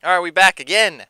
Alright, we back again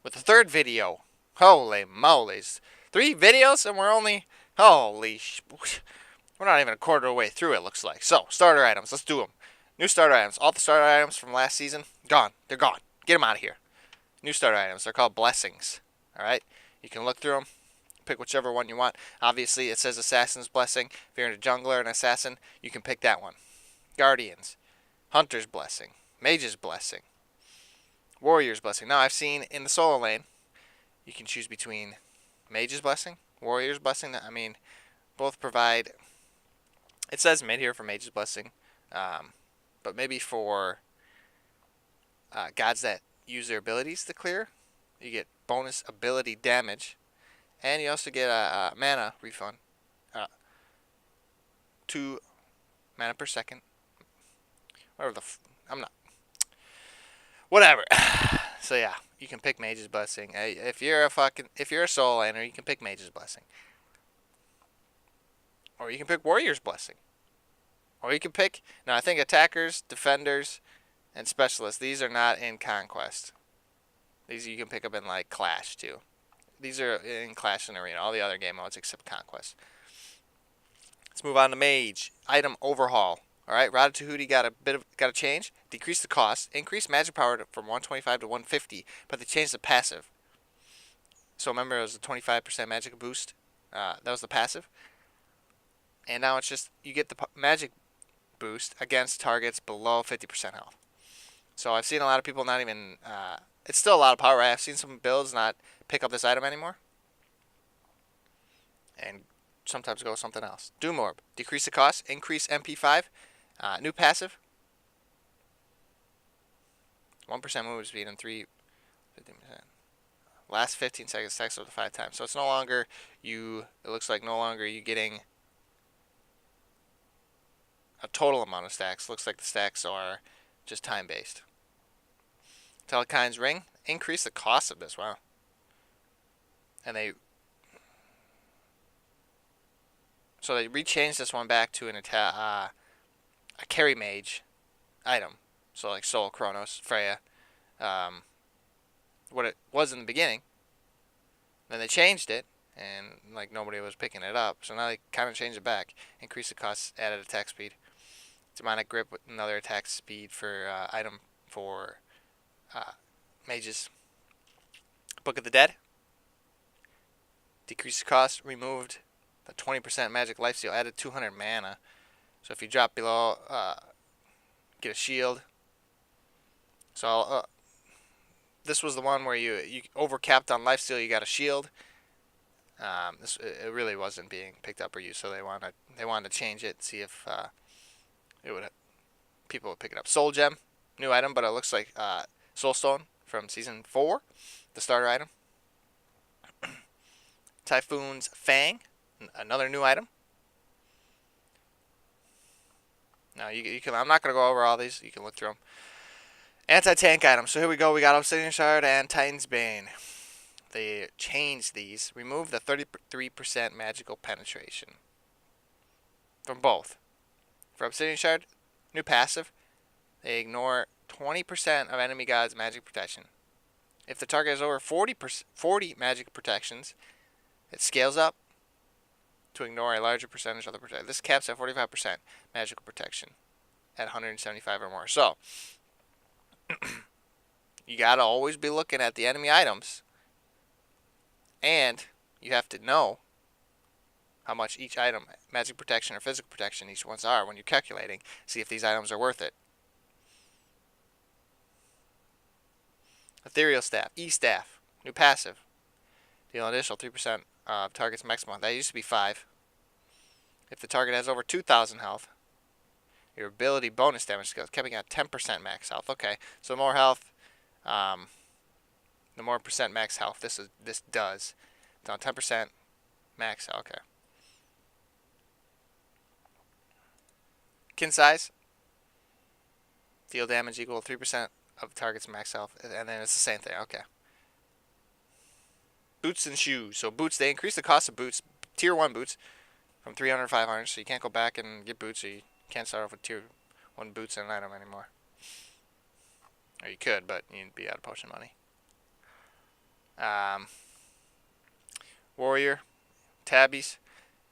with the third video. Holy moly's. 3 videos and we're only... We're not even a quarter of the way through, it looks like. So, starter items. Let's do them. New starter items. All the starter items from last season, gone. They're gone. Get them out of here. New starter items. They're called blessings. Alright? You can look through them. Pick whichever one you want. Obviously, it says Assassin's Blessing. If you're in a jungler and assassin, you can pick that one. Guardians. Hunter's Blessing. Mage's Blessing. Warrior's Blessing. Now, I've seen in the solo lane, you can choose between Mage's Blessing, Warrior's Blessing. I mean, both provide... It says mid here for Mage's Blessing, but maybe for gods that use their abilities to clear, you get bonus ability damage, and you also get a mana refund. 2 mana per second. Whatever I'm not... Whatever. So yeah, you can pick Mage's Blessing. If you're a soul laner, you can pick Mage's Blessing. Or you can pick Warrior's Blessing. Or you can pick... Now, I think attackers, defenders, and specialists, these are not in Conquest. These you can pick up in, like, Clash, too. These are in Clash and Arena. All the other game modes except Conquest. Let's move on to Mage. Item Overhaul. Alright, Ratatouille got a change. Decrease the cost. Increase magic power from 125 to 150. But they changed the passive. So remember, it was a 25% magic boost. That was the passive. And now it's just, you get the magic boost against targets below 50% health. So I've seen a lot of people not even... it's still a lot of power, right? I've seen some builds not pick up this item anymore. And sometimes go with something else. Doom Orb. Decrease the cost. Increase MP5. New passive. 1% move speed and 15%. Last 15 seconds stacks up to 5 times. So it's no longer you... It looks like no longer you getting a total amount of stacks. Looks like the stacks are just time-based. Telekind's Ring. Increase the cost of this. Wow. And they... So they rechanged this one back to a carry mage item. So like Soul, Chronos, Freya. What it was in the beginning. Then they changed it. And like nobody was picking it up. So now they kind of changed it back. Increase the cost, added attack speed. Demonic Grip with another attack speed for item for mages. Book of the Dead. Decrease the cost, removed the 20% magic lifesteal, added 200 mana. So if you drop below, get a shield. So this was the one where you overcapped on lifesteal, you got a shield. It really wasn't being picked up or used, so they wanted to change it, see if people would pick it up. Soul Gem, new item, but it looks like Soul Stone from Season 4, the starter item. Typhoon's Fang, another new item. Now you can. I'm not gonna go over all these. You can look through them. Anti-tank items. So here we go. We got Obsidian Shard and Titan's Bane. They changed these. Remove the 33% magical penetration from both. For Obsidian Shard, new passive. They ignore 20% of enemy gods' magic protection. If the target has over 40 magic protections, it scales up to ignore a larger percentage of the protection. This caps at 45% magical protection at 175 or more. So, you got to always be looking at the enemy items. And you have to know how much each item, magic protection or physical protection, each ones are when you're calculating. See if these items are worth it. Ethereal Staff, E-Staff, new passive. Deal an additional 3% of target's maximum. That used to be 5. If the target has over 2,000 health, your ability bonus damage skills, capping at 10% max health. Okay, so the more health, the more percent max health this does. It's on 10% max health. Okay. Kin size. Deal damage equal to 3% of target's max health, and then it's the same thing. Okay. Boots and shoes. So boots, they increase the cost of boots, tier 1 boots, from 300 to 500. So you can't go back and get boots. So you can't start off with tier 1 boots and an item anymore. Or you could, but you'd be out of potion money. Warrior, tabbies,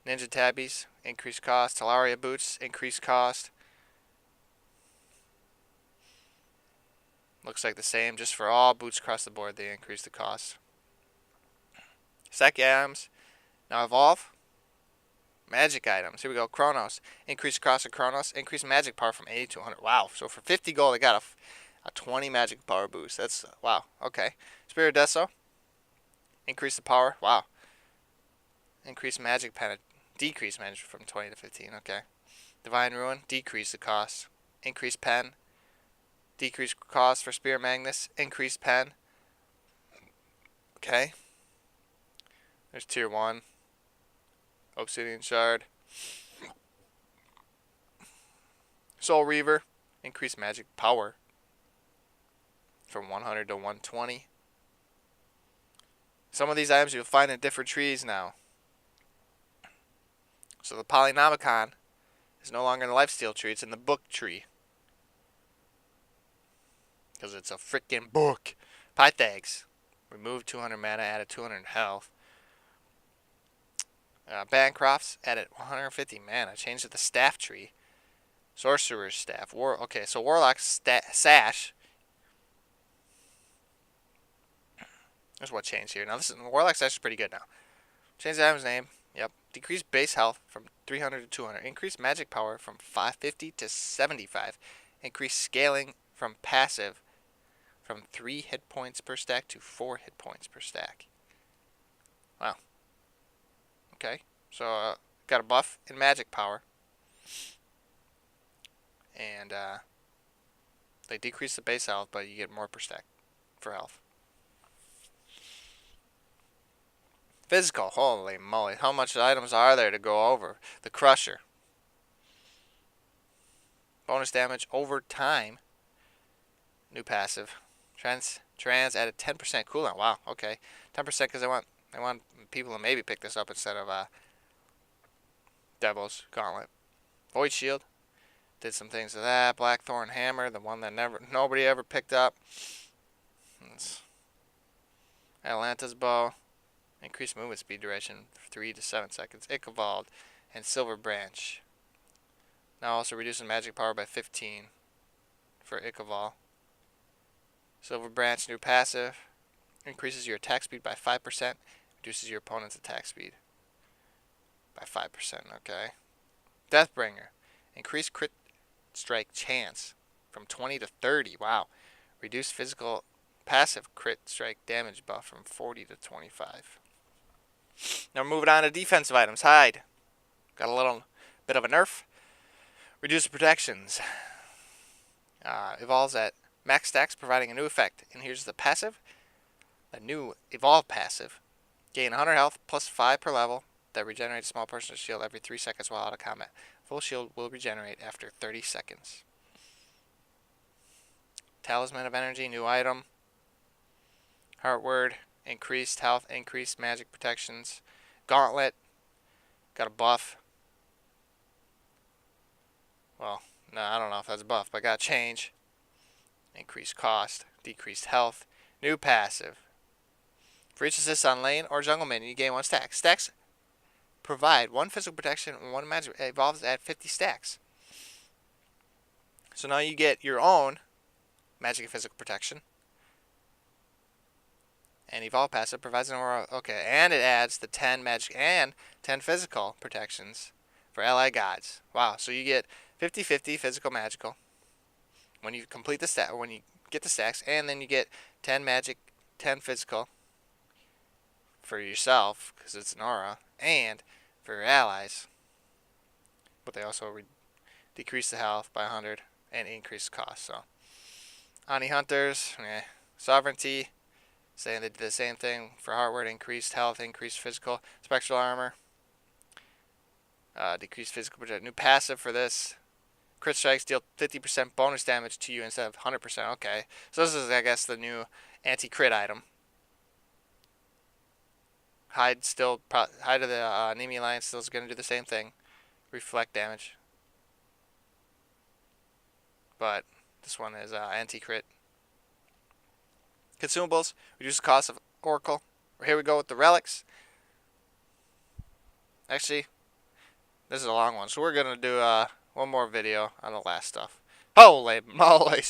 ninja tabbies, increased cost. Talaria boots, increased cost. Looks like the same, just for all boots across the board, they increase the cost. Psychic items, now evolve. Magic items, here we go. Chronos, increase cost of Chronos, increase magic power from 80 to 100. Wow, so for 50 gold, I got a 20 magic power boost. That's, wow, okay. Spirit Deso, increase the power, wow. Increase magic pen, decrease magic from 20 to 15, okay. Divine Ruin, decrease the cost. Increase pen, decrease cost for Spirit Magnus, increase pen. Okay. There's tier 1. Obsidian Shard. Soul Reaver, increase magic power from 100 to 120. Some of these items you'll find in different trees now. So the Polynomicon is no longer in the lifesteal tree, it's in the book tree. Because it's a freaking book. Pythags, remove 200 mana, added 200 health. Bancrofts, added 150 mana, changed to the staff tree. Sorcerer's staff. Okay, so Warlock's sash. There's what changed here. Now this is Warlock's sash is pretty good now. Change the item's name. Yep. Decrease base health from 300 to 200. Increase magic power from 550 to 75. Increase scaling from passive from 3 hit points per stack to 4 hit points per stack. Wow. Okay. So got a buff in magic power. And they decrease the base health, but you get more per stack for health. Physical, holy moly, how much items are there to go over? The Crusher. Bonus damage over time. New passive. Trans added 10% cooldown. Wow, okay. 10% because I want people to maybe pick this up instead of Devil's Gauntlet. Void Shield. Did some things with that. Blackthorn Hammer, the one that nobody ever picked up. Atlanta's Bow. Increased movement speed duration 3 to 7 seconds. Ichabod and Silver Branch. Now also reducing magic power by 15 for Ichabod. Silver Branch, new passive. Increases your attack speed by 5%. Reduces your opponent's attack speed by 5%. Okay. Deathbringer. Increased crit strike chance from 20 to 30. Wow. Reduced physical passive crit strike damage buff from 40 to 25. Now we're moving on to defensive items. Hide. Got a little bit of a nerf. Reduce protections. Evolves at max stacks, providing a new effect. And here's the passive. A new evolve passive. Gain 100 health plus 5 per level. That regenerates small personal shield every 3 seconds while out of combat. Full shield will regenerate after 30 seconds. Talisman of Energy, new item. Heart Word, increased health, increased magic protections. Gauntlet, got a buff. Well, no, I don't know if that's a buff, but got a change. Increased cost, decreased health. New passive. For each assist on lane or jungle minion, you gain 1 stack. Stacks provide 1 physical protection and 1 magic. It evolves at 50 stacks. So now you get your own magic and physical protection. And evolve passive provides an aura. Okay, and it adds the 10 magic and 10 physical protections for ally gods. Wow, so you get 50-50 physical magical when you complete the stat, when you get the stacks, and then you get 10 magic, 10 physical for yourself because it's an aura, and for your allies. But they also decrease the health by 100 and increase the cost. So, Ani Hunters, Sovereignty. Saying they did the same thing for Heartward, increased health, increased physical, spectral armor, decreased physical protection. New passive for this. Crit strikes deal 50% bonus damage to you instead of 100%. Okay, so this is, I guess, the new anti-crit item. Hide of the Nemi Alliance still is going to do the same thing. Reflect damage. But this one is anti-crit. Consumables, reduce the cost of Oracle. Here we go with the relics. Actually, this is a long one, so we're going to do one more video on the last stuff. Holy moly!